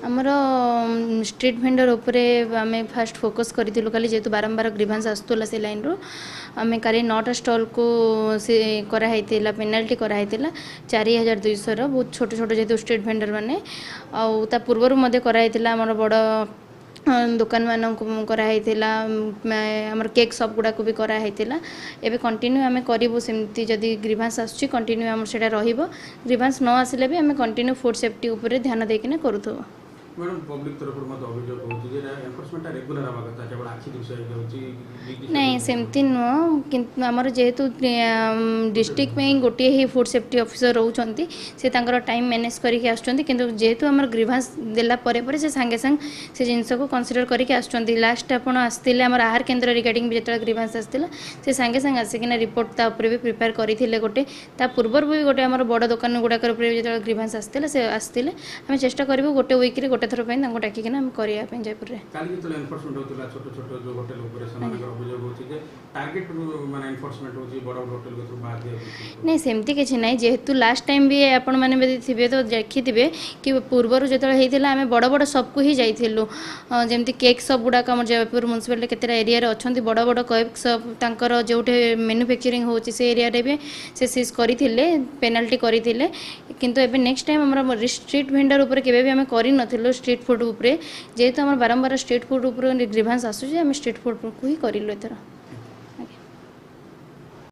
आमर street vendor उपरे आम फास्ट फोकस करूँ खाली जेहेतु बारंबार ग्रीभांस आसूला से लाइन रू आम काली 9टा स्टल को से कराई पेनाल्टी कराई 4200 बहुत छोट छोट जेहेतु स्ट्रीट भेंडर मैंने आउ पूर्वर कराई आमर बड़ दुकान मानक कराई आमर केक शॉप गुड़ा को भी कराई एबे कंटिन्यू आम करूँ सेमती जदि ग्रीभांस आसूँ कंटिन्यू आम से ग्रीभांस न आसिले भी आम कंटिन्यू फूड सेफ्टी उपरे ध्यान देकिना करूँ। मैडम पब्लिक तरफ अभियोग होची एनफोर्समेंट रेगुलर हवा कथा केवल आखि दुसै होची नहीं सेमती नुह किंतु आमर जेहेतु डिस्ट्रिक्ट में गोटे ही फूड सेफ्टी ऑफिसर रोचंती से तांकर टाइम मैनेज करके आसुचंती किंतु जेहेतु आमर ग्रीभांस देला परे परे से सांगे सांग से जिनस को कंसीडर करके आसुचंती लास्ट आपण आस्तिले आमर आहार केंद्र रिगार्डिंग जेतला ग्रीभांस आस्तिला से सांगे सांग आसिकिना रिपोर्ट ता ऊपर भी प्रिपेयर करथिले गोटे ता पूर्वर भी गोटे आमर बड़ दुकान गुडाकर ऊपर जेतला ग्रीभांस आस्तिला से आस्तिले हम चेष्टा करबो गोटे वीक रे गोटे थर पे तांको डाकिकिना हम करिया पे जयपुर रे काली जेतला एनफोर्समेंट होतला छोट छोट जो होटल ऊपर समान अभियोग होची जे टारगेट माने एनफोर्समेंट होची बड़ होटल को बाहर दिया नहीं सेमती किसी ना जेहेतु लास्ट टाइम भी आपण मैंने थे तो देखी कि पूर्वर जो होता आम बड़ बड़ शॉप को ही जाइलु जमती केक शॉप गुड़ाक आम जयपुर म्यूनिसिपालिटी केतटा एरिया अच्छा बड़ बड़ केक शॉप तांकर जो मैन्युफैक्चरिंग होची से एरिया रे भी से सीज करथिले पेनाल्टी करथिले किंतु एबे नेक्स्ट टाइम हमर स्ट्रीट वेंडर ऊपर केबे भी हम करि नथिलु स्ट्रीट फूड ऊपर जेहेतु हम बारंबार स्ट्रीट फूड ऊपर ग्रीभांस आसुचे हम स्ट्रीट फूड को ही करिलु एथरा।